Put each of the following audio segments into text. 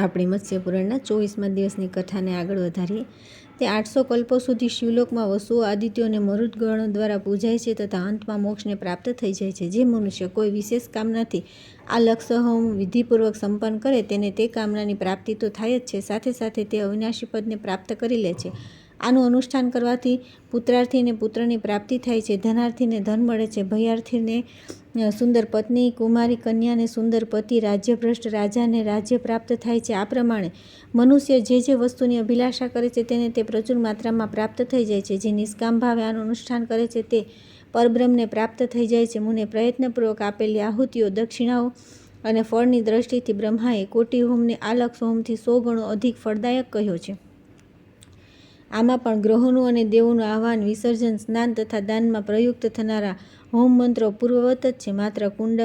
આપણી મત્સ્ય પુરાણના 24મા દિવસની કથાને આગળ વધારીએ. તે 800 કલ્પો સુધી શિવલોકમાં વસુઓ આદિત્યો અને મરુદગણો દ્વારા પૂજાય છે તથા અંતમાં મોક્ષને પ્રાપ્ત થઈ જાય છે. જે મનુષ્ય કોઈ વિશેષ કામનાથી આ લક્ષહોમ વિધિપૂર્વક સંપન્ન કરે તેને તે કામનાની પ્રાપ્તિ તો થાય જ છે, સાથે સાથે તે અવિનાશી પદને પ્રાપ્ત કરી લે છે. આનું અનુષ્ઠાન કરવાથી પુત્રાર્થીને પુત્રની પ્રાપ્તિ થાય છે, ધનાર્થીને ધન મળે છે, ભયાર્થીને સુંદર પત્ની, કુમારી કન્યાને સુંદર પતિ, રાજ્યભ્રષ્ટ રાજાને રાજ્ય પ્રાપ્ત થાય છે. આ પ્રમાણે મનુષ્ય જે વસ્તુની અભિલાષા કરે છે તેને તે પ્રચુર માત્રામાં પ્રાપ્ત થઈ જાય છે. જે નિષ્કામ ભાવે આનું અનુષ્ઠાન કરે છે તે પરબ્રહ્મને પ્રાપ્ત થઈ જાય છે. મુને પ્રયત્નપૂર્વક આપેલી આહુતિઓ, દક્ષિણાઓ અને ફળની દ્રષ્ટિથી બ્રહ્માએ કોટી હોમને આ લક્ષ હોમથી 100 ગણો અધિક ફળદાયક કહ્યો છે. આમાં પણ ગ્રહોનું અને દેવોનું આહ્વાન, વિસર્જન, સ્નાન તથા દાનમાં પ્રયુક્ત થનારા હોમ મંત્રો પૂર્વવત જ છે. માત્ર કુંડ,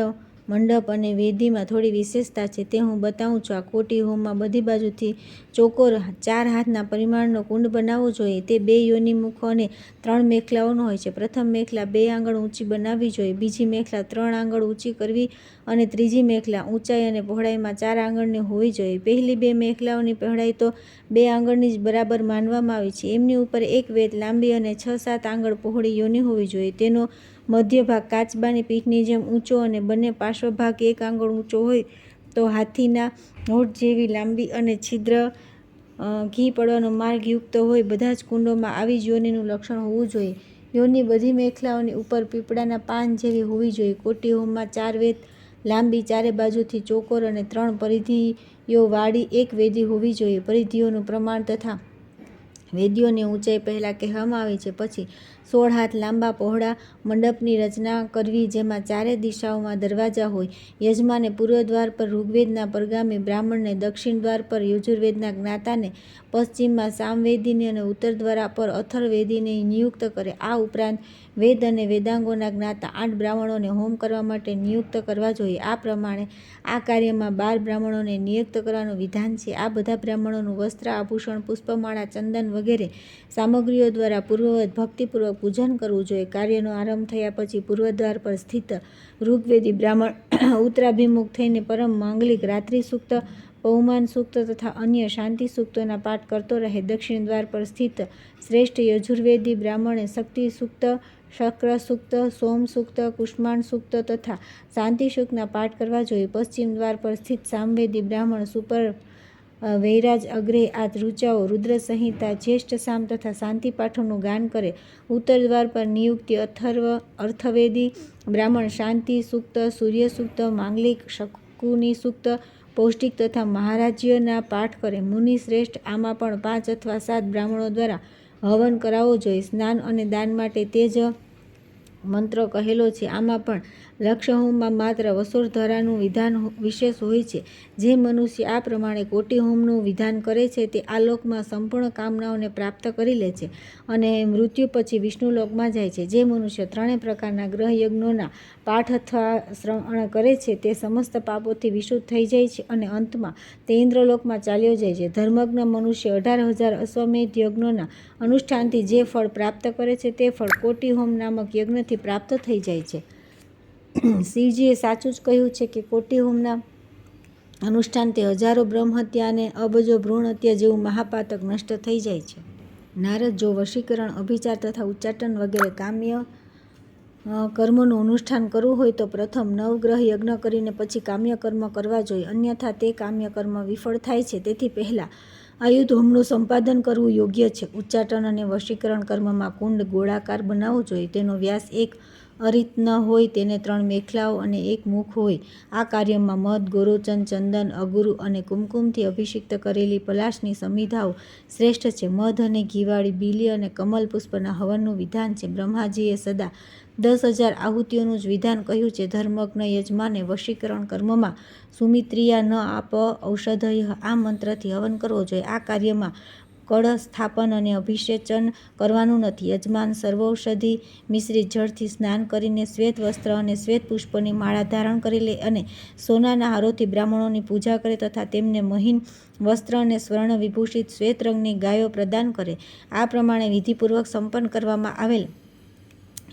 મંડપ અને વેદીમાં થોડી વિશેષતા છે તે હું બતાવું છું. આ કોટી હોમમાં બધી બાજુથી ચોકોર 4 હાથના પરિમાણનો કુંડ બનાવવો જોઈએ. તે 2 યોનિમુખો અને 3 મેખલાઓનો હોય છે. પ્રથમ મેખલા 2 આંગળ ઊંચી બનાવવી જોઈએ, બીજી મેખલા 3 આંગળ ઊંચી કરવી અને ત્રીજી મેખલા ઊંચાઈ અને પહોળાઈમાં 4 આંગળની હોવી જોઈએ. પહેલી 2 મેખલાઓની પહોળાઈ તો 2 આંગળની જ બરાબર માનવામાં આવે છે. એમની ઉપર એક વેદ લાંબી અને 6-7 આંગળ પહોળી યોનિ હોવી જોઈએ. તેનો મધ્ય ભાગ કાચબાની પીઠની જેમ ઊંચો અને બંને પાર્શ્વભાગ 1 આંગળ ઊંચો હોય તો હાથીના હોઠ જેવી લાંબી અને છિદ્ર ઘી પડવાનો માર્ગ યુક્ત હોય. બધા જ કુંડોમાં આવી જ યોનિનું લક્ષણ હોવું જોઈએ. યોનિ બધી મેખલાઓની ઉપર પીપળાના પાન જેવી હોવી જોઈએ. કોટી હોમમાં 4 વેદ લાંબી, ચારે બાજુથી ચોકોર અને 3 પરિધિઓવાળી એક વેદી હોવી જોઈએ. પરિધિઓનું પ્રમાણ તથા વેદીઓની ઊંચાઈ પહેલાં કહેવામાં આવી છે. પછી 16 હાથ લાંબા પહોળા મંડપની રચના કરવી જેમાં ચારે દિશાઓમાં દરવાજા હોય. યજમાને પૂર્વ દ્વાર પર ઋગ્વેદના પરગામી બ્રાહ્મણને, દક્ષિણ દ્વાર પર યજુર્વેદના જ્ઞાતાને, પશ્ચિમમાં સામવેદીને અને ઉત્તર દ્વાર પર અથર્વવેદીને નિયુક્ત કરે. આ ઉપરાંત વેદ અને વેદાંગોના જ્ઞાતા 8 બ્રાહ્મણોને હોમ કરવા માટે નિયુક્ત કરવા જોઈએ. આ પ્રમાણે આ કાર્યમાં 12 બ્રાહ્મણોને નિયુક્ત કરવાનું વિધાન છે. આ બધા બ્રાહ્મણોનું વસ્ત્ર, આભૂષણ, પુષ્પમાળા, ચંદન વગેરે સામગ્રીઓ દ્વારા પૂર્વવત ભક્તિપૂર્વક પૂજન કરવું જોઈએ. કાર્યનો આરંભ થયા પછી પૂર્વદ્વાર પર સ્થિત ઋગ્વેદી બ્રાહ્મણ ઉત્તરાભિમુખ થઈને પરમ માંગલિક રાત્રિ સૂક્ત, પવમાન સૂક્ત તથા અન્ય શાંતિ સૂક્તોના પાઠ કરતો રહે. દક્ષિણ દ્વાર પર સ્થિત શ્રેષ્ઠ યજુર્વેદી બ્રાહ્મણે શક્તિ સૂક્ત, શક્ર સૂક્ત, સોમ સૂક્ત, કુષ્માંડ સૂક્ત તથા શાંતિ સૂક્તના પાઠ કરવા જોઈએ. પશ્ચિમ દ્વાર પર સ્થિત સામવેદી બ્રાહ્મણ સુપર વૈરાજ અગ્રે આ ઋચાઓ, રુદ્ર સંહિતા, જ્યેષ્ઠ સામ તથા શાંતિ પાઠોનું ગાન કરે. ઉત્તર દ્વાર પર નિયુક્તિ અર્થવેદી બ્રાહ્મણ શાંતિ સૂક્ત, સૂર્ય સૂક્ત, માંગલિક, શકુની સૂક્ત, પૌષ્ટિક તથા મહારાજ્યના પાઠ કરે. મુનિ શ્રેષ્ઠ આમાં પણ 5 અથવા 7 બ્રાહ્મણો દ્વારા હવન કરાવવો જોઈએ. સ્નાન અને દાન માટે તે જ મંત્ર કહેલો છે. આમાં પણ લક્ષહોમમાં માત્ર વસોધરાનું વિધાન વિશેષ હોય છે. જે મનુષ્ય આ પ્રમાણે કોટી હોમનું વિધાન કરે છે તે આ લોકમાં સંપૂર્ણ કામનાઓને પ્રાપ્ત કરી લે છે અને મૃત્યુ પછી વિષ્ણુલોકમાં જાય છે. જે મનુષ્ય 3 પ્રકારના ગ્રહ યજ્ઞોના પાઠ અથવા શ્રવણ કરે છે તે સમસ્ત પાપોથી વિશુદ્ધ થઈ જાય છે અને અંતમાં તે ઇન્દ્રલોકમાં ચાલ્યો જાય છે. ધર્મજ્ઞ મનુષ્ય 18,000 અશ્વમેધ યજ્ઞોના અનુષ્ઠાનથી જે ફળ પ્રાપ્ત કરે છે તે ફળ કોટી હોમ નામક યજ્ઞથી પ્રાપ્ત થઈ જાય છે. શિવજીએ સાચું જ કહ્યું છે કે કોટી હોમના અનુષ્ઠાનથી હજારો બ્રહ્મહત્યા અને અબજો ભ્રૂણ હત્યા જેવું મહાપાતક નષ્ટ થઈ જાય છે. નારદ, જો વશીકરણ, અભિચાર તથા ઉચ્ચાટન વગેરે કામ્ય કર્મોનું અનુષ્ઠાન કરવું હોય તો પ્રથમ નવગ્રહ યજ્ઞ કરીને પછી કામ્ય કર્મ કરવા જોઈએ, અન્યથા તે કામ્ય કર્મ વિફળ થાય છે. તેથી પહેલાં આયુધ હોમનું સંપાદન કરવું યોગ્ય છે. ઉચ્ચાટન અને વશીકરણ કર્મમાં કુંડ ગોળાકાર બનાવવો જોઈએ. તેનો વ્યાસ 1 અરિત ન હોય, તેને 3 મેખલાઓ અને 1 મુખ હોય. આ કાર્યમાં મધ, ગોરોચન, ચંદન, અગુરુ અને કુમકુમથી અભિષિક્ત કરેલી પલાશની સમિધાઓ શ્રેષ્ઠ છે. મધ અને ઘીવાળી બીલી અને કમલ પુષ્પના હવનનું વિધાન છે. બ્રહ્માજીએ સદા 10,000 આહુતિઓનું જ વિધાન કહ્યું છે. ધર્મજ્ઞ યજમાને વશીકરણ કર્મમાં સુમિત્રિયા ન આપ ઔષધય આ મંત્રથી હવન કરવો જોઈએ. આ કાર્યમાં કળશ સ્થાપન અને અભિષેચન કરવાનું નથી. યજમાન સર્વૌષધિ મિશ્રિત જળથી સ્નાન કરીને શ્વેત વસ્ત્ર અને શ્વેત પુષ્પોની માળા ધારણ કરી લે અને સોનાના હારોથી બ્રાહ્મણોની પૂજા કરે તથા તેમને મહીન વસ્ત્ર અને સ્વર્ણ વિભૂષિત શ્વેત રંગની ગાયો પ્રદાન કરે. આ પ્રમાણે વિધિપૂર્વક સંપન્ન કરવામાં આવેલ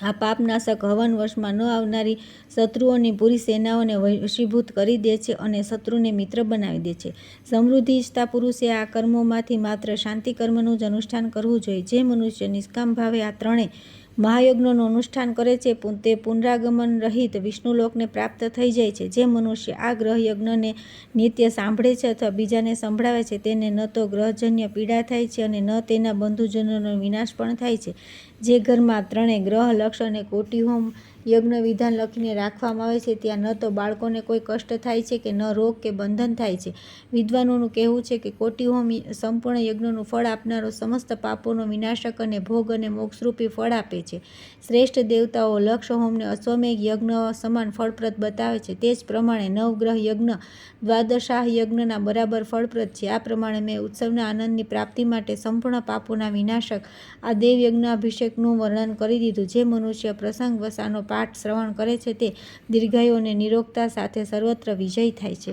આ પાપનાશક હવન વશમાં ન આવનારી શત્રુઓની પૂરી સેનાઓને વશીભૂત કરી દે છે અને શત્રુને મિત્ર બનાવી દે છે. સમૃદ્ધિ ઈચ્છતા પુરુષે આ કર્મોમાંથી માત્ર શાંતિ કર્મનું જ અનુષ્ઠાન કરવું જોઈએ. જે મનુષ્ય નિષ્કામ ભાવે આ ત્રણેય મહાયજ્ઞોનું અનુષ્ઠાન કરે છે તે પુનરાગમન રહિત વિષ્ણુલોકને પ્રાપ્ત થઈ જાય છે. જે મનુષ્ય આ ગ્રહ યજ્ઞને નિત્ય સાંભળે છે અથવા બીજાને સંભળાવે છે તેને ન તો ગ્રહજન્ય પીડા થાય છે અને ન તેના બંધુજનોનો વિનાશ પણ થાય છે. જે ઘરમાં ત્રણેય ગ્રહ, લક્ષ અને કોટિહોમ યજ્ઞ વિધાન લખીને રાખવામાં આવે છે ત્યાં ન તો બાળકોને કોઈ કષ્ટ થાય છે કે ન રોગ કે બંધન થાય છે. વિદ્વાનોનું કહેવું છે કે કોટિહોમ સંપૂર્ણ યજ્ઞનું ફળ આપનારો, સમસ્ત પાપોનો વિનાશક અને ભોગ અને મોક્ષરૂપી ફળ આપે છે. શ્રેષ્ઠ દેવતાઓ લક્ષ હોમને અશ્વમેઘ યજ્ઞ સમાન ફળપ્રદ બતાવે છે. તે જ પ્રમાણે નવગ્રહ યજ્ઞ દ્વાદશાહ યજ્ઞના બરાબર ફળપ્રદ છે. આ પ્રમાણે મેં ઉત્સવના આનંદની પ્રાપ્તિ માટે સંપૂર્ણ પાપોના વિનાશક આ દેવયજ્ઞાભિષેકનું વર્ણન કરી દીધું. જે મનુષ્ય પ્રસંગવશ આનો પાઠ શ્રવણ કરે છે તે દીર્ઘાયુ અને નિરોગતા સાથે સર્વત્ર વિજય થાય છે.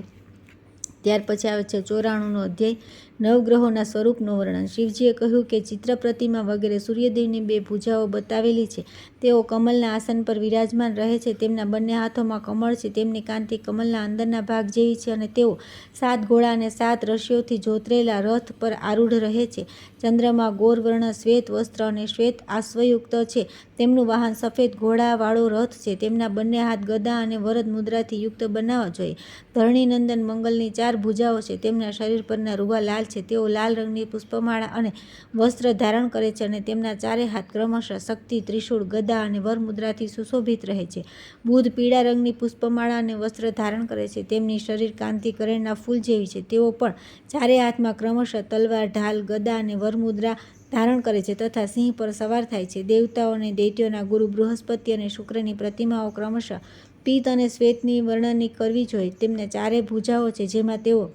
ત્યાર પછી આવે છે 94નો અધ્યાય, નવગ્રહોના સ્વરૂપનું વર્ણન. શિવજીએ કહ્યું કે ચિત્ર પ્રતિમા વગેરે સૂર્યદેવની 2 ભુજાઓ બતાવેલી છે. તેઓ કમલના આસન પર વિરાજમાન રહે છે. તેમના બંને હાથોમાં કમળ છે. તેમની કાંતિ કમલના અંદરના ભાગ જેવી છે અને તેઓ 7 ઘોડા અને 7 રશિઓથી જોતરેલા રથ પર આરૂઢ રહે છે. ચંદ્રમાં ગૌરવર્ણ શ્વેત વસ્ત્ર અને શ્વેત અશ્વયુક્ત છે. તેમનું વાહન સફેદ ઘોડાવાળો રથ છે. તેમના બંને હાથ ગદા અને વરદ મુદ્રાથી યુક્ત બનાવવા જોઈએ. ધરણીનંદન મંગલની 4 ભુજાઓ છે. તેમના શરીર પરના રૂવા લાલ છે. તેઓ લાલ રંગની પુષ્પમાળા અને વસ્ત્ર ધારણ કરે છે અને તેમના 4 હાથ ક્રમશઃ શક્તિ, ત્રિશૂળ, ગદા અને વરમુદ્રાથી સુશોભિત રહે છે. બુધ પીળા રંગની પુષ્પમાળા અને વસ્ત્ર ધારણ કરે છે. તેમની શરીર કાંતિ કરેણના ફૂલ જેવી છે. તેઓ પણ 4 હાથમાં ક્રમશઃ તલવાર, ઢાલ, ગદા અને વરમુદ્રા ધારણ કરે છે તથા સિંહ પર સવાર થાય છે. દેવતાઓ અને દૈત્યોના ગુરુ બૃહસ્પતિ અને શુક્રની પ્રતિમાઓ ક્રમશઃ પિત્ત અને શ્વેતની વર્ણની કરવી જોઈએ. તેમને 4 ભુજાઓ છે જેમાં તેઓ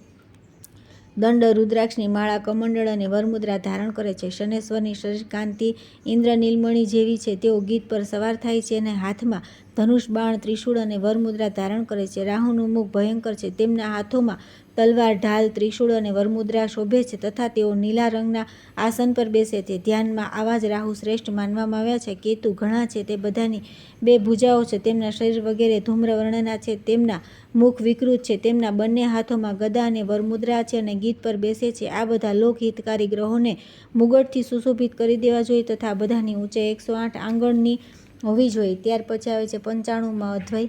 દંડ, રુદ્રાક્ષની માળા, કમંડળ અને વરમુદ્રા ધારણ કરે છે. શનેશ્વરની શરીર કાંતિ ઇન્દ્ર નીલમણિ જેવી છે. તેઓ ગીધ પર સવાર થાય છે અને હાથમાં ધનુષ, બાણ, ત્રિશૂળ અને વરમુદ્રા ધારણ કરે છે. રાહુનું મુખ ભયંકર છે. તેમના હાથોમાં તલવાર, ઢાલ, ત્રિશૂળ અને વરમુદ્રા શોભે છે તથા તેઓ નીલા રંગના આસન પર બેસે છે. ધ્યાનમાં આવા જ રાહુ શ્રેષ્ઠ માનવામાં આવ્યા છે. કેતુ ઘણા છે. તે બધાની 2 ભુજાઓ છે. તેમના શરીર વગેરે ધૂમ્ર વર્ણના છે. તેમના મુખ વિકૃત છે. તેમના બંને હાથોમાં ગદા અને વરમુદ્રા છે અને ગીધ પર બેસે છે. આ બધા લોકહિતકારી ગ્રહોને મુગટથી સુશોભિત કરી દેવા જોઈએ તથા આ બધાની ઊંચાઈ 108 આંગળની હોવી જોઈએ. ત્યાર પછી આવે છે 95માં અધ્યાય,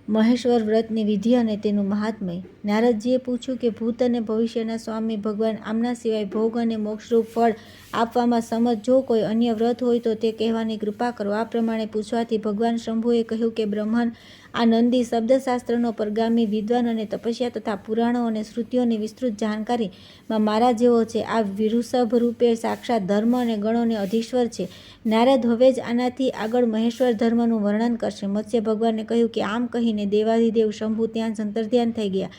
મહેશ્વર વ્રતની વિધિ અને તેનું મહાત્મય. નારદજીએ પૂછ્યું કે ભૂત અને ભવિષ્યના સ્વામી ભગવાન આમના સિવાય ભોગ અને મોક્ષરૂપ ફળ આપવામાં સમર્થ જો કોઈ અન્ય વ્રત હોય તો તે કહેવાની કૃપા કરો. આ પ્રમાણે પૂછવાથી ભગવાન શંભુએ કહ્યું કે બ્રહ્મન આ નંદી શબ્દશાસ્ત્રનો પરગામી વિદ્વાન અને તપસ્યા તથા પુરાણો અને શ્રુતિઓની વિસ્તૃત જાણકારીમાં મારા જેવો છે. આ વૃષભ રૂપે સાક્ષાત ધર્મ અને ગણોને અધીશ્વર છે. નારદ હવે જ આનાથી આગળ મહેશ્વર ધર્મનું વર્ણન કરશે. મત્સ્ય ભગવાને કહ્યું કે આમ કહીને દેવાધિદેવ શંભુ ત્યાં જ અંતર્ધ્યાન થઈ ગયા.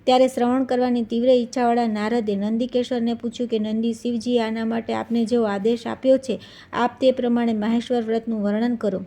ત્યારે શ્રવણ કરવાની તીવ્ર ઈચ્છાવાળા નારદે નંદિકેશ્વરને પૂછ્યું કે નંદી શિવજીએ આના માટે આપને જેવો આદેશ આપ્યો છે આપ તે પ્રમાણે મહેશ્વર વ્રતનું વર્ણન કરો.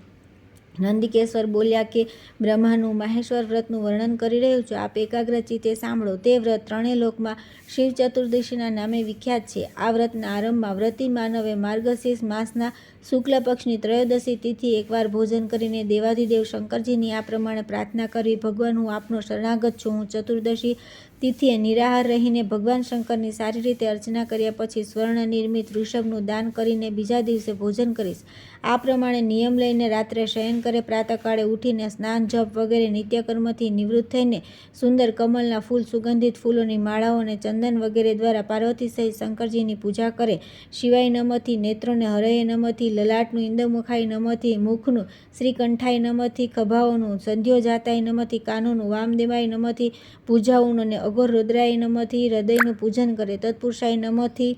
નંદિકેશ્વર બોલ્યા કે બ્રહ્માનું મહેશ્વર વ્રતનું વર્ણન કરી રહ્યું છું. આપ એકાગ્ર ચિત્તે સાંભળો. તે વ્રત 3 લોકમાં શિવ ચતુર્દશીના નામે વિખ્યાત છે. આ વ્રતના આરંભમાં વ્રતી માનવે માર્ગશીર્ષ માસના શુક્લ પક્ષની ત્રયોદશી તિથિ એકવાર ભોજન કરીને દેવાધિદેવ શંકરજીની આ પ્રમાણે પ્રાર્થના કરવી, ભગવાન હું આપનો શરણાગત છું. હું ચતુર્દશી તિથિએ નિરાહાર રહીને ભગવાન શંકરની સારી રીતે અર્ચના કર્યા પછી સ્વર્ણ નિર્મિત વૃષભનું દાન કરીને બીજા દિવસે ભોજન કરીશ. આ પ્રમાણે નિયમ લઈને રાત્રે શયન કરે. પ્રાતઃકાળે ઉઠીને સ્નાન, જપ વગેરે નિત્યકર્મથી નિવૃત્ત થઈને સુંદર કમલના ફૂલ, સુગંધિત ફૂલોની માળાઓ અને ચંદન વગેરે દ્વારા પાર્વતી સહિત શંકરજીની પૂજા કરે. શિવાય નમઃથી, નેત્રોને હરયે નમઃથી, લલાટનું ઇન્દુમુખાય નમઃથી, મુખનું શ્રીકંઠાય નમઃથી, ખભાઓનું સંધ્યોજાતાય નમઃથી, કાનોનું વામદેવાય નમઃથી, ભુજાઓનું અને અઘોર રુદ્રાય નમઃથી, હૃદયનું પૂજન કરે. તત્પુરુષાય નમઃથી,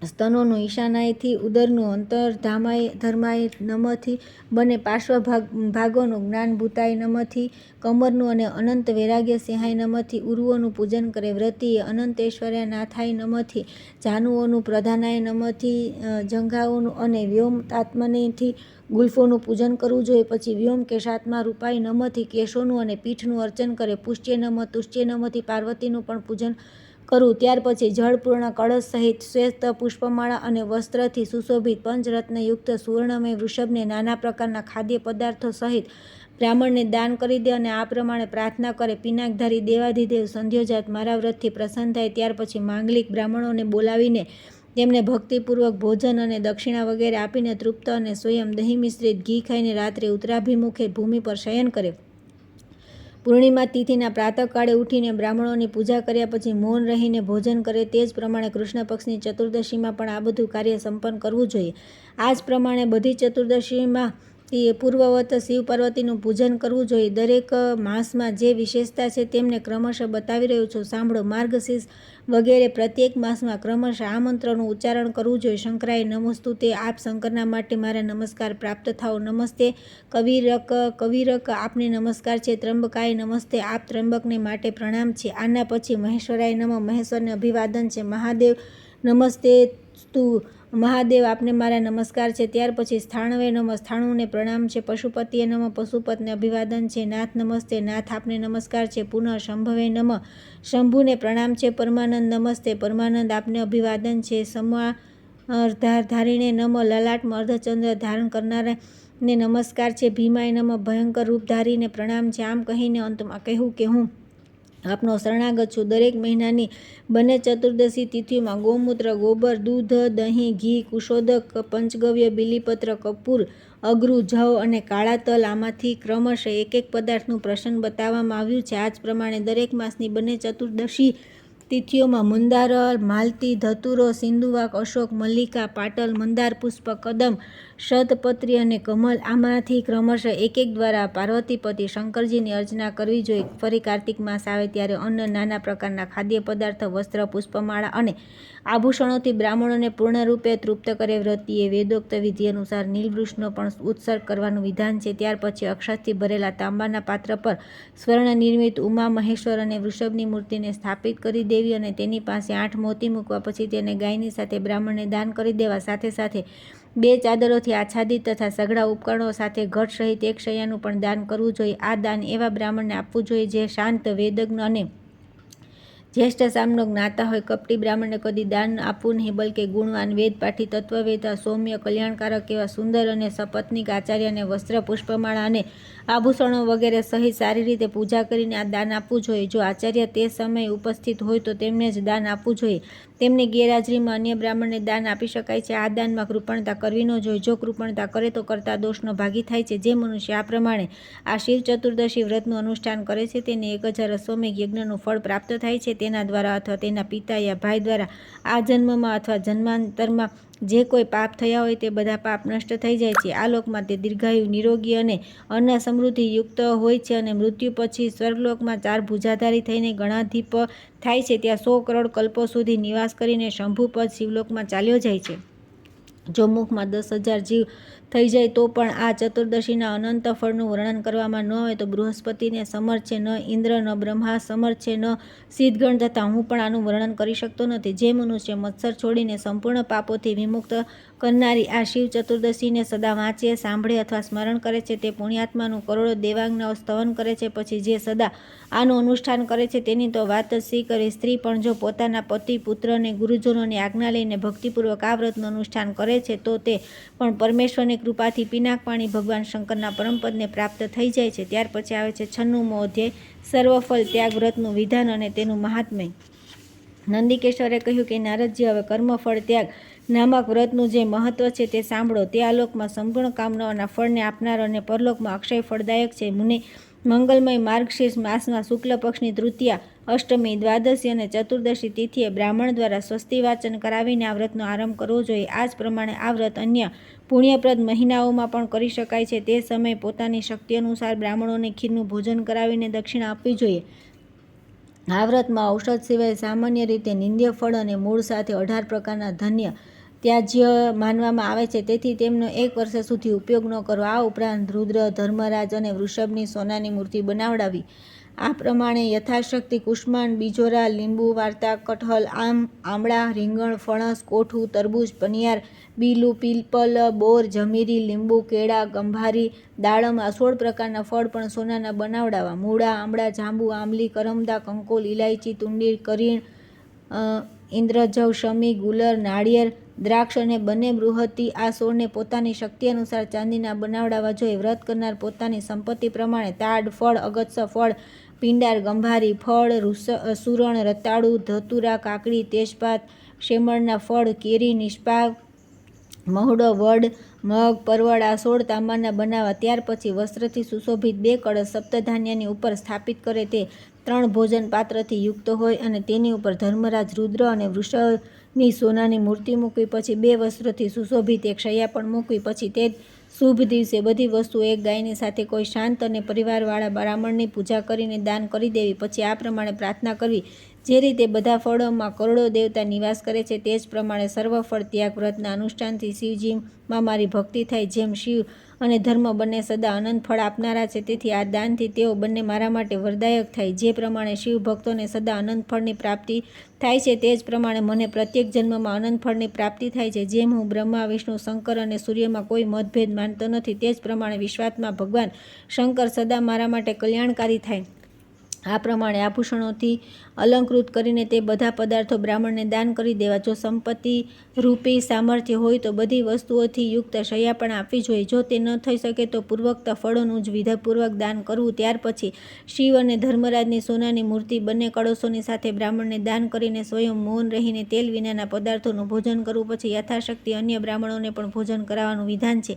સ્તનોનું ઈશાનાયથી, ઉદરનું અંતર્ધર્માય નમઃથી, બંને પાર્શ્વ ભાગોનું જ્ઞાનભૂતાય નમઃથી, કમરનું અને અનંત વૈરાગ્ય સિંહાય નમઃથી, ઉરુઓનું પૂજન કરે. વ્રતીએ અનંતેશ્વર્યનાથાય નમઃથી, જાનુઓનું પ્રધાનાય નમઃથી, જંઘાઓનું અને વ્યોમતાત્મનેથી ગુલ્ફોનું પૂજન કરવું જોઈએ. પછી વ્યોમ કેશાત્મા રૂપાય નમઃથી કેશોનું અને પીઠનું અર્ચન કરે. પુષ્ટ્યે નમઃ, તુષ્ટ્યે નમઃથી પાર્વતીનું પણ પૂજન કરવું. ત્યાર પછી જળપૂર્ણ કળશ સહિત શ્વેત પુષ્પમાળા અને વસ્ત્રથી સુશોભિત પંચરત્નયુક્ત સુવર્ણમય વૃષભને નાના પ્રકારના ખાદ્ય પદાર્થો સહિત બ્રાહ્મણને દાન કરી દે અને આ પ્રમાણે પ્રાર્થના કરે: પિનાકધારી દેવાધિદેવ સંધ્યોજાત મારા વ્રતથી પ્રસન્ન થાય. ત્યાર પછી માંગલિક બ્રાહ્મણોને બોલાવીને તેમને ભક્તિપૂર્વક ભોજન અને દક્ષિણા વગેરે આપીને તૃપ્ત અને સ્વયં દહીં મિશ્રિત ઘી ખાઈને રાત્રે ઉત્તરાભિમુખે ભૂમિ પર શયન કરે. પૂર્ણિમા તિથિના પ્રાતઃકાળે ઉઠીને બ્રાહ્મણોની પૂજા કર્યા પછી મૌન રહીને ભોજન કરે. તે જ પ્રમાણે કૃષ્ણ પક્ષની ચતુર્દશીમાં પણ આ બધું કાર્ય સંપન્ન કરવું જોઈએ. આ જ પ્રમાણે બધી ચતુર્દશીમાં પૂર્વવત શિવ પાર્વતીનું પૂજન કરવું જોઈએ. દરેક માસમાં જે વિશેષતા છે તેમને ક્રમશઃ બતાવી રહ્યો છું, સાંભળો. માર્ગશીર્ષ વગેરે પ્રત્યેક માસમાં ક્રમશઃ આ મંત્રનું ઉચ્ચારણ કરવું જોઈએ: શંકરાય નમસ્તુતે, આપ શંકરના માટે મારા નમસ્કાર પ્રાપ્ત થાઓ. નમસ્તે કવિરક, આપને નમસ્કાર છે. ત્રંબકાય નમસ્તે, આપ ત્રંબકને માટે પ્રણામ છે. આના પછી મહેશ્વરાય નમઃ, મહેશ્વરને અભિવાદન છે. મહાદેવ નમસ્તેસ્તુ, મહાદેવ આપને મારા નમસ્કાર છે. ત્યાર પછી સ્થાણવે નમઃ, સ્થાણુને પ્રણામ છે. પશુપતિએ નમઃ, પશુપતને અભિવાદન છે. નાથ નમસ્તે, નાથ આપને નમસ્કાર છે. પુનઃ શંભવે નમઃ, શંભુને પ્રણામ છે. પરમાનંદ નમસ્તે, પરમાનંદ આપને અભિવાદન છે. સમાધારીણે નમઃ, લલાટમાં અર્ધચંદ્ર ધારણ કરનારને નમસ્કાર છે. ભીમાય નમઃ, ભયંકર રૂપ ધારીને પ્રણામ છે. આમ કહીને અંતમાં કહ્યું કે હું આપનો શરણાગત છું. દરેક મહિનાની બંને ચતુર્દશી તિથિઓમાં ગૌમૂત્ર, ગોબર, દૂધ, દહીં, ઘી, કુશોદક, પંચગવ્ય, બીલીપત્ર, કપૂર, અગરું, જવ અને કાળા તલ, આમાંથી ક્રમશઃ એક એક પદાર્થનું પ્રસંગ બતાવવામાં આવ્યું છે. આ જ પ્રમાણે દરેક માસની બંને ચતુર્દશી તિથિઓમાં મંદાર, માલતી, ધતુરો, સિંધુવાક, અશોક, મલ્લિકા, પાટલ, મંદાર પુષ્પ, કદમ, શતપત્રી અને કમલ, આમાંથી ક્રમશઃ એક એક દ્વારા પાર્વતીપતિ શંકરજીની અર્ચના કરવી જોઈએ. ફરી કાર્તિક માસ આવે ત્યારે અન્ન, નાના પ્રકારના ખાદ્ય પદાર્થ, વસ્ત્ર, પુષ્પમાળા અને આભૂષણોથી બ્રાહ્મણોને પૂર્ણરૂપે તૃપ્ત કરે. વ્રતીએ વેદોક્ત વિધિ અનુસાર નીલવૃક્ષનો પણ ઉત્સર્ગ કરવાનું વિધાન છે. ત્યાર પછી અક્ષતથી ભરેલા તાંબાના પાત્ર પર સ્વર્ણ નિર્મિત ઉમા મહેશ્વર અને વૃષભની મૂર્તિને સ્થાપિત કરી દેવી અને તેની પાસે 8 મોતી મૂકવા. પછી તેને ગાયની સાથે બ્રાહ્મણને દાન કરી દેવા. સાથે સાથે 2 ચાદરોથી આચ્છાદિત તથા સઘળા ઉપકરણો સાથે ઘટ સહિત એક શૈયાનું પણ દાન કરવું જોઈએ. આ દાન એવા બ્રાહ્મણને આપવું જોઈએ જે શાંત, વેદજ્ઞ અને જ્યેષ્ઠ સામનો જ્ઞાતા હોય. કપટી બ્રાહ્મણને કદી દાન આપવું નહીં, બલકે ગુણવાન, વેદપાઠી, તત્વવેતા, સૌમ્ય, કલ્યાણકારક એવા સુંદર અને સપત્નીક આચાર્યને વસ્ત્ર, પુષ્પમાળા અને આભૂષણો વગેરે સહિત સારી રીતે પૂજા કરીને આ દાન આપવું જોઈએ. જો આચાર્ય તે સમયે ઉપસ્થિત હોય તો તેમને જ દાન આપવું જોઈએ. તેમની ગેરહાજરીમાં અન્ય બ્રાહ્મણને દાન આપી શકાય છે. આ દાનમાં કૃપણતા કરવી ન જોઈએ. જો કૃપણતા કરે તો કરતા દોષનો ભાગી થાય છે. જે મનુષ્ય આ પ્રમાણે આ શિવ ચતુર્દશી વ્રતનું અનુષ્ઠાન કરે છે તેને 1000 અશ્વમેઘ યજ્ઞનું ફળ પ્રાપ્ત થાય છે. તેના દ્વારા અથવા તેના પિતા યા ભાઈ દ્વારા આ જન્મમાં અથવા જન્માંતરમાં જે કોઈ પાપ થયા હોય તે બધા પાપ નષ્ટ થઈ જાય છે. આ લોકમાં તે દીર્ઘાયુ, નિરોગી અને અન્ન સમૃદ્ધિ યુક્ત હોય છે અને મૃત્યુ પછી સ્વર્ગલોકમાં 4 ભુજાધારી થઈને ગણાધીપ થાય છે. ત્યાં 100 કરોડ કલ્પો સુધી નિવાસ કરીને શંભુપદ શિવલોકમાં ચાલ્યો જાય છે. જો મુખમાં 10,000 જીવ થઈ જાય તો પણ આ ચતુર્દશીના અનંત ફળનું વર્ણન કરવામાં ન આવે તો બૃહસ્પતિને સમર્થ છે, ન ઇન્દ્ર, ન બ્રહ્મા સમર્થ છે, ન સિદ્ધગણ તથા હું પણ આનું વર્ણન કરી શકતો નથી. જે મનુષ્ય મત્સર છોડીને સંપૂર્ણ પાપોથી વિમુક્ત કરનારી આ શિવ ચતુર્દશીને સદા વાંચે, સાંભળે અથવા સ્મરણ કરે છે તે પુણ્યાત્માનું કરોડો દેવાંગનાઓ સ્તવન કરે છે. પછી જે સદા આનું અનુષ્ઠાન કરે છે તેની તો વાત જ શી કરવી. સ્ત્રી પણ જો પોતાના પતિ, પુત્ર અને ગુરુજનોની આજ્ઞા લઈને ભક્તિપૂર્વક આ વ્રતનું અનુષ્ઠાન કરે છે તો તે પણ પરમેશ્વરની કૃપાથી પિનાકપાણી ભગવાન શંકરના પરમપદને પ્રાપ્ત થઈ જાય છે. ત્યાર પછી આવે છે 96મો અધ્યાય, સર્વફલ ત્યાગ વ્રતનું વિધાન અને તેનું મહાત્મ્ય. નંદિકેશ્વરે કહ્યું કે નારદજી, હવે કર્મફળ ત્યાગ નામક વ્રતનું જે મહત્વ છે તે સાંભળો. તે આલોકમાં સંપૂર્ણ કામનાઓના ફળને આપનાર અને પરલોકમાં અક્ષય ફળદાયક છે. મુનિ, મંગલમય માર્ગશીર્ષ માસમાં શુક્લ પક્ષની તૃતીયા, અષ્ટમી, દ્વાદશી અને ચતુર્દશી તિથિએ બ્રાહ્મણ દ્વારા સ્વસ્તિ વાચન કરાવીને આ વ્રતનો આરંભ કરવો જોઈએ. આ જ પ્રમાણે આ વ્રત અન્ય પુણ્યપ્રદ મહિનાઓમાં પણ કરી શકાય છે. તે સમયે પોતાની શક્તિ અનુસાર બ્રાહ્મણોને ખીરનું ભોજન કરાવીને દક્ષિણા આપવી જોઈએ. આ વ્રતમાં ઔષધ સિવાય સામાન્ય રીતે નિંદ્ય ફળ અને મૂળ સાથે 18 પ્રકારના ધન્ય ત્યાજ્ય માનવામાં આવે છે. તેથી તેમનો 1 વર્ષ સુધી ઉપયોગ ન કરવો. આ ઉપરાંત રુદ્ર, ધર્મરાજ અને વૃષભની સોનાની મૂર્તિ બનાવડાવી. આ પ્રમાણે યથાશક્તિ કુષ્માંડ, બીજોરા, લીંબુ, વાર્તા, કઠહલ, આમ, આમળા, રીંગણ, ફણસ, કોઠું, તરબૂચ, પનિયાર, બીલું, પીપલ, બોર, જમીરી, લીંબુ, કેળા, ગંભારી, દાડમ, આ 16 પ્રકારના ફળ પણ સોનાના બનાવડાવવા. મૂળા, આમળા, જાંબુ, આંબલી, કરમદા, કંકોલ, ઇલાયચી, તુંડીર, કરીણ, ઇન્દ્રજવ, શમી, ગુલર, નાળિયેર, દ્રાક્ષ અને બંને બૃહતિ આ 16ને પોતાની શક્તિ અનુસાર ચાંદીના બનાવડાવવા જોઈએ. વ્રત કરનાર પોતાની સંપત્તિ પ્રમાણે તાડ, ફળ, અગત્ય ફળ, પિંડાર, ગંભારી, ફળ, સુરણ, રતાળુ, ધતુરા, કાકડી, તેજપાત, શેમળના ફળ, કેરી, નિષ્પાક, મહુડો, વડ, મગ, પરવળ આ 16 તાંબાના બનાવવા. ત્યાર પછી વસ્ત્રથી સુશોભિત 2 કળશ સપ્તધાન્યની ઉપર સ્થાપિત કરે તે 3 ભોજન પાત્રથી યુક્ત હોય અને તેની ઉપર ધર્મરાજ, રુદ્ર અને વૃષભની સોનાની મૂર્તિ મૂકવી. પછી 2 વસ્ત્રોથી સુશોભિત એક શૈયા પણ મૂકવી. પછી તે જ શુભ દિવસે બધી વસ્તુઓ એક ગાયની સાથે કોઈ શાંત અને પરિવારવાળા બ્રાહ્મણની પૂજા કરીને દાન કરી દેવી. પછી આ પ્રમાણે પ્રાર્થના કરવી: જે રીતે બધા ફળોમાં કરોડો દેવતા નિવાસ કરે છે તે જ પ્રમાણે સર્વ ફળ ત્યાગ વ્રતના અનુષ્ઠાનથી શિવજીમાં મારી ભક્તિ થાય. જેમ શિવ અને ધર્મ બંને સદા અનંત ફળ આપનારા છે, તેથી આ દાનથી તેઓ બંને મારા માટે વરદાયક થાય. જે પ્રમાણે શિવ ભક્તોને સદા અનંત ફળની પ્રાપ્તિ થાય છે તે જ પ્રમાણે મને પ્રત્યેક જન્મમાં અનંત ફળની પ્રાપ્તિ થાય છે. જેમ હું બ્રહ્મા, વિષ્ણુ, શંકર અને સૂર્યમાં કોઈ મતભેદ માનતો નથી, તે જ પ્રમાણે વિશ્વાત્મા ભગવાન શંકર સદા મારા માટે કલ્યાણકારી થાય. આ પ્રમાણે આભૂષણોથી અલંકૃત કરીને તે બધા પદાર્થો બ્રાહ્મણને દાન કરી દેવા. જો સંપત્તિ રૂપી સામર્થ્ય હોય તો બધી વસ્તુઓથી યુક્ત શૈયા પણ આપવી જોઈએ. જો તે ન થઈ શકે તો પૂર્વોક્ત ફળોનું જ વિધિપૂર્વક દાન કરવું. ત્યાર પછી શિવ અને ધર્મરાજની સોનાની મૂર્તિ બંને કળશોની સાથે બ્રાહ્મણને દાન કરીને સ્વયં મૌન રહીને તેલ વિનાના પદાર્થોનું ભોજન કરવું. પછી યથાશક્તિ અન્ય બ્રાહ્મણોને પણ ભોજન કરાવવાનું વિધાન છે.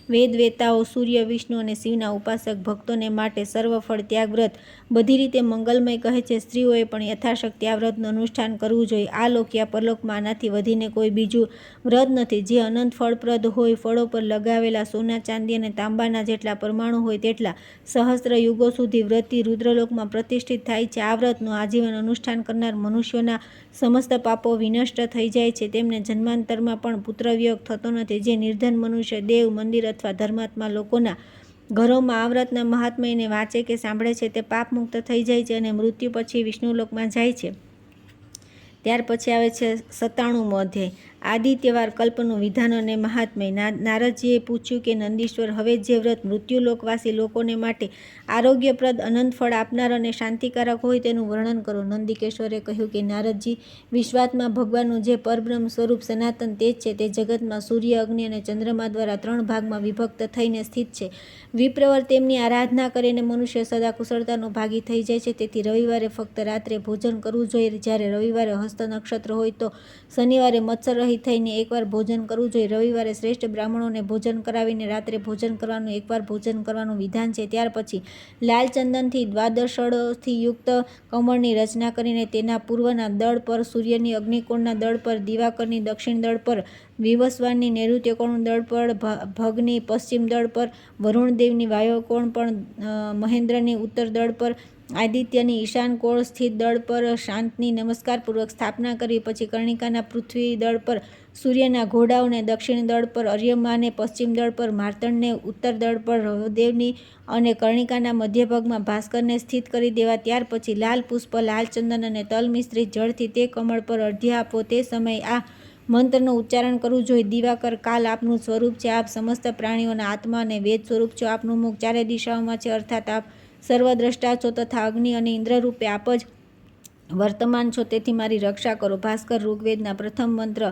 વેદવેતાઓ, સૂર્ય, વિષ્ણુ અને શિવના ઉપાસક ભક્તોને માટે સર્વફળ ત્યાગ વ્રત બધી રીતે મંગલમય કહે છે. સ્ત્રીઓએ પણ યથાશક્તિ આ વ્રતનું અનુષ્ઠાન કરવું જોઈએ. આ લોક યા પરલોકમાં આનાથી વધીને કોઈ બીજું વ્રત નથી જે અનંત ફળપ્રદ હોય. ફળો પર લગાવેલા સોના, ચાંદી અને તાંબાના જેટલા પરમાણુ હોય તેટલા સહસ્ત્ર યુગો સુધી વ્રતી રુદ્રલોકમાં પ્રતિષ્ઠિત થાય છે. આ વ્રતનું આજીવન અનુષ્ઠાન કરનાર મનુષ્યોના સમસ્ત પાપો વિનષ્ટ થઈ જાય છે. તેમને જન્માંતરમાં પણ પુત્રવિયોગ થતો નથી. જે નિર્ધન મનુષ્ય દેવ, મંદિર અથવા ધર્માત્મા લોકોના ઘરોમાં આ વ્રતના મહાત્મ્યને વાંચે કે સાંભળે છે તે પાપમુક્ત થઈ જાય છે અને મૃત્યુ પછી વિષ્ણુલોકમાં જાય છે. ત્યાર પછી આવે છે 97મો અધ્યાય, આદિત્યવાર કલ્પનું વિધાન અને મહાત્મ્ય. નારદજીએ પૂછ્યું કે નંદીશ્વર, હવે જે વ્રત મૃત્યુલોકવાસી લોકોને માટે આરોગ્યપ્રદ, અનંત ફળ આપનાર અને શાંતિકારક હોય તેનું વર્ણન કરો. નંદિકેશ્વરે કહ્યું કે નારદજી, વિશ્વાત્મા ભગવાનનું જે પરબ્રહ્મ સ્વરૂપ સનાતન તેજ છે તે જગતમાં સૂર્ય, અગ્નિ અને ચંદ્રમા દ્વારા 3 ભાગમાં વિભક્ત થઈને સ્થિત છે. વિપ્રવર તેમની આરાધના કરીને મનુષ્ય સદા કુશળતાનો ભાગી થઈ જાય છે. તેથી રવિવારે ફક્ત રાત્રે ભોજન કરવું જોઈએ. જ્યારે રવિવારે હસ્ત નક્ષત્ર હોય તો શનિવારે મત્સર રહિત થઈને એકવાર ભોજન કરવું જોઈએ. રવિવારે શ્રેષ્ઠ બ્રાહ્મણોને ભોજન કરાવીને રાત્રે ભોજન કરવાનું, એકવાર ભોજન કરવાનું વિધાન છે. ત્યાર પછી લાલ ચંદનથી દ્વાદશળોથી યુક્ત કમળની રચના કરીને તેના પૂર્વના દળ પર, સૂર્યની અગ્નિકોણના દળ પર, દિવાકરની દક્ષિણ દળ પર, વિવસ્વાનની નૈઋત્યકોણ દળ પર, ભગની પશ્ચિમ દળ પર, વરુણદેવની વાયવ્યકોણ પર, મહેન્દ્રની ઉત્તર દળ પર, આદિત્યની ઈશાન કોણ સ્થિત દળ પર શાંતની નમસ્કારપૂર્વક સ્થાપના કરવી. પછી કર્ણિકાના પૃથ્વી દળ પર, સૂર્યના ઘોડાઓને દક્ષિણ દળ પર, અર્યમાને પશ્ચિમ દળ પર, માર્તંડને ઉત્તર દળ પર, રવદેવની અને કર્ણિકાના મધ્યભાગમાં ભાસ્કરને સ્થિત કરી દેવા. ત્યાર પછી લાલ પુષ્પ, લાલ ચંદન અને તલ મિશ્રિત જળથી તે કમળ પર અર્ધ્ય આપો. તે સમયે આ મંત્રનું ઉચ્ચારણ કરવું જોઈએ: દિવાકર કાલ આપનું સ્વરૂપ છે, આપ સમસ્ત પ્રાણીઓના આત્મા અને વેદ સ્વરૂપ છો. આપનું મુખ 4 દિશાઓમાં છે, અર્થાત આપ સર્વદ્રષ્ટા છો તથા અગ્નિ અને ઇન્દ્ર રૂપે આપ જ વર્તમાન છો, તેથી મારી રક્ષા કરો. ભાસ્કર ઋગ્વેદના પ્રથમ મંત્ર,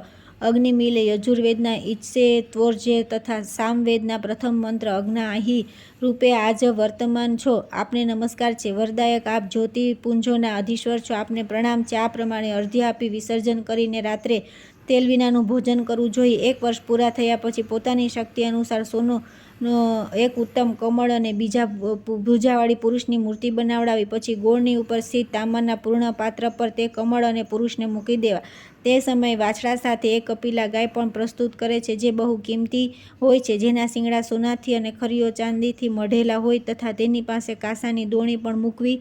અગ્નિમિલે યજુર્વેદના ઈચ્છે ત્વોર્જે તથા સામવેદના પ્રથમ મંત્ર અગ્નાહિ રૂપે આજ વર્તમાન છો. આપને નમસ્કાર છે, વરદાયક. આપ જ્યોતિપુંજોના અધીશ્વર છો, આપને પ્રણામ છે. આ પ્રમાણે અર્ધ્ય આપી વિસર્જન કરીને રાત્રે તેલ વિનાનું ભોજન કરવું જોઈએ. 1 વર્ષ પૂરા થયા પછી પોતાની શક્તિ અનુસાર સોનું એક ઉત્તમ કમળ અને બીજા ભુજાવાળી પુરુષની મૂર્તિ બનાવડાવી. પછી ગોળની ઉપર સ્થિત તાંબાના પૂર્ણ પાત્ર પર તે કમળ અને પુરુષને મૂકી દેવા. તે સમયે વાછડા સાથે એક કપિલા ગાય પણ પ્રસ્તુત કરે છે જે બહુ કિંમતી હોય છે, જેના શિંગડા સોનાથી અને ખરીઓ ચાંદીથી મઢેલા હોય તથા તેની પાસે કાંસાની દોણી પણ મૂકવી.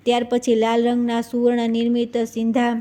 ત્યાર પછી લાલ રંગના સુવર્ણ નિર્મિત સિંધા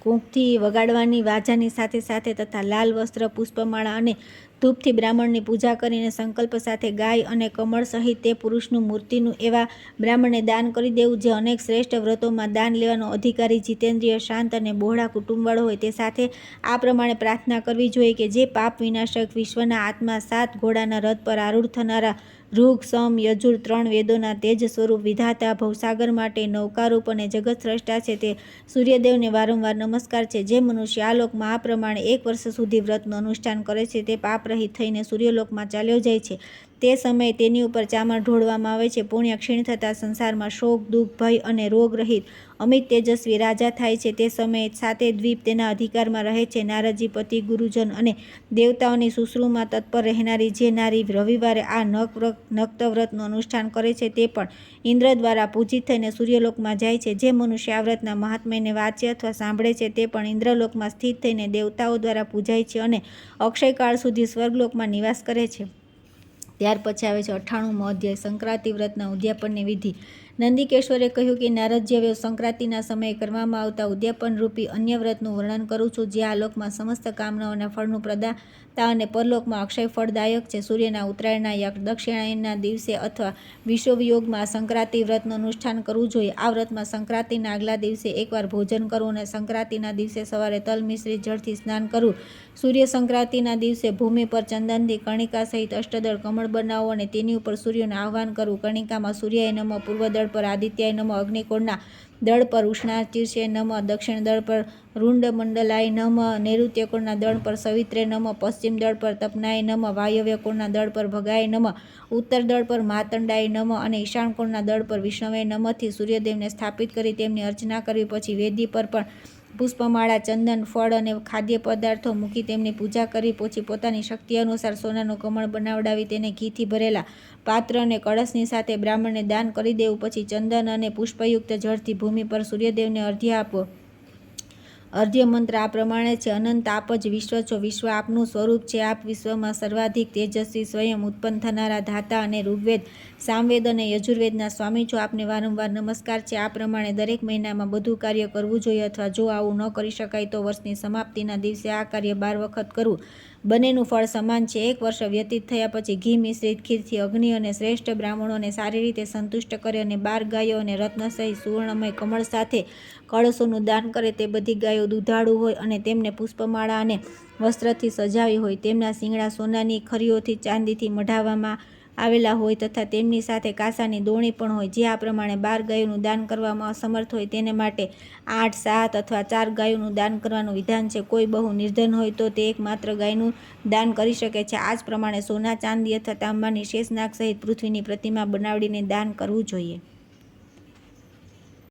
કૂંકથી વગાડવાની વાજાની સાથે સાથે તથા લાલ વસ્ત્ર, પુષ્પમાળા અને ધૂપથી બ્રાહ્મણની પૂજા કરીને સંકલ્પ સાથે ગાય અને કમળ સહિત તે પુરુષનું મૂર્તિનું એવા બ્રાહ્મણને દાન કરી દેવું જે અનેક શ્રેષ્ઠ વ્રતોમાં દાન લેવાનો અધિકારી, જીતેન્દ્રિય, શાંત અને બહોળા કુટુંબવાળો હોય. તે સાથે આ પ્રમાણે પ્રાર્થના કરવી જોઈએ કે જે પાપ વિનાશક, વિશ્વના આત્મા, 7 ઘોડાના રથ પર આરૂઢ થનારા ઋગ, સમ, યજુર 3 વેદોના તેજ સ્વરૂપ વિધાતા, ભવસાગર માટે નૌકારૂપ અને જગત સ્રષ્ટા છે તે સૂર્યદેવને વારંવાર નમસ્કાર છે. જે મનુષ્ય આ લોકમાં આ પ્રમાણે 1 વર્ષ સુધી વ્રતનું અનુષ્ઠાન કરે છે તે પાપરહિત થઈને સૂર્યલોકમાં ચાલ્યો જાય છે. તે સમયે તેની ઉપર ચામર ઢોળવામાં આવે છે. પુણ્ય ક્ષીણ થતાં સંસારમાં શોક, દુઃખ, ભય અને રોગ રહિત અમિત તેજસ્વી રાજા થાય છે. તે સમયે 7 દ્વીપ તેના અધિકારમાં રહે છે. નારદજી, પતિ, ગુરુજન અને દેવતાઓની શુશ્રુષામાં તત્પર રહેનારી જે નારી રવિવારે આ નક્તવ્રતનું અનુષ્ઠાન કરે છે તે પણ ઇન્દ્ર દ્વારા પૂજિત થઈને સૂર્યલોકમાં જાય છે. જે મનુષ્ય આ વ્રતના મહાત્મ્યને વાંચે અથવા સાંભળે છે તે પણ ઇન્દ્રલોકમાં સ્થિત થઈને દેવતાઓ દ્વારા પૂજાય છે અને અક્ષયકાળ સુધી સ્વર્ગલોકમાં નિવાસ કરે છે. ત્યાર પછી આવે છે 98મો અધ્યાય, સંક્રાંતિ વ્રતના ઉદ્યાપનની વિધિ. નંદિકેશ્વરે કહ્યું કે નારદજી, હવે સંક્રાંતિના સમયે કરવામાં આવતા ઉદ્યાપનરૂપી અન્ય વ્રતનું વર્ણન કરું છું, જે આ લોકમાં સમસ્ત કામનાઓના ફળનું પ્રદાતા અને પરલોકમાં અક્ષય ફળદાયક છે. સૂર્યના ઉત્તરાયણના દક્ષિણાયનના દિવસે અથવા વિષુવયોગમાં સંક્રાંતિ વ્રતનું અનુષ્ઠાન કરવું જોઈએ. આ વ્રતમાં સંક્રાંતિના આગલા દિવસે એકવાર ભોજન કરવું અને સંક્રાંતિના દિવસે સવારે તલ મિશ્રિત જળથી સ્નાન કરવું. સૂર્ય સંક્રાંતિના દિવસે ભૂમિ પર ચંદનથી કર્ણિકા સહિત અષ્ટદળ કમળ બનાવવું અને તેની ઉપર સૂર્યનું આહ્વાન કરવું. કર્ણિકામાં સૂર્યાય નમઃ, પૂર્વ દળ પર આદિત્યાય નમઃ, અગ્નિકોણના દળ પર ઉષ્ણાચિર્ષે નમઃ, દક્ષિણ દળ પર રુંડમંડલાય નમઃ, નૈઋત્ય કોણના દળ પર સવિત્રે નમઃ, પશ્ચિમ દળ પર તપનાય નમઃ, વાયવ્ય કોણના દળ પર ભગાય નમઃ, ઉત્તર દળ પર માતંડાય નમઃ અને ઈશાન કોણના દળ પર વિષ્ણવે નમઃથી સૂર્યદેવને સ્થાપિત કરી તેમની અર્ચના કરવી. પછી વેદી પર પણ પુષ્પમાળા, ચંદન, ફળ અને ખાદ્ય પદાર્થો મૂકી તેમની પૂજા કરવી. પછી પોતાની શક્તિ અનુસાર સોનાનું કમળ બનાવડાવી તેને ઘીથી ભરેલા પાત્ર અને કળશની સાથે બ્રાહ્મણને દાન કરી દેવું. પછી ચંદન અને પુષ્પયુક્ત જળથી ભૂમિ પર સૂર્યદેવને અર્ધ્ય આપવો. અર્ધ્ય મંત્ર આ પ્રમાણે છે: અનંત આપ જ વિશ્વ છો, વિશ્વ આપનું સ્વરૂપ છે, આપ વિશ્વમાં સર્વાધિક તેજસ્વી, સ્વયં ઉત્પન્ન થનારા ધાતા અને ઋગ્વેદ, સામવેદ અને યજુર્વેદના સ્વામી છો. આપને વારંવાર નમસ્કાર છે. આ પ્રમાણે દરેક મહિનામાં બધું કાર્ય કરવું જોઈએ, અથવા જો આવું ન કરી શકાય તો વર્ષની સમાપ્તિના દિવસે આ કાર્ય 12 વખત કરવું. બંનેનું ફળ સમાન છે. 1 વર્ષ વ્યતીત થયા પછી ઘી મિશ્રિત ખીરથી અગ્નિ અને શ્રેષ્ઠ બ્રાહ્મણોને સારી રીતે સંતુષ્ટ કરે અને 12 ગાયો અને રત્ન સહિત સુવર્ણમય કમળ સાથે કળશોનું દાન કરે. તે બધી ગાયો દુધાળુ હોય અને તેમને પુષ્પમાળા અને વસ્ત્રથી સજાવી હોય, તેમના શિંગડા સોનાની ખરીઓથી ચાંદીથી મઢાવવામાં આવેલા હોય તથા તેમની સાથે કાંસાની દોણી પણ હોય. જે આ પ્રમાણે 12 ગાયોનું દાન કરવામાં અસમર્થ હોય તેને માટે 8, 7 અથવા 4 ગાયોનું દાન કરવાનું વિધાન છે. કોઈ બહુ નિર્ધન હોય તો તે એકમાત્ર ગાયનું દાન કરી શકે છે. આ જ પ્રમાણે સોના, ચાંદી અથવા તાંબાની શેષનાગ સહિત પૃથ્વીની પ્રતિમા બનાવીને દાન કરવું જોઈએ.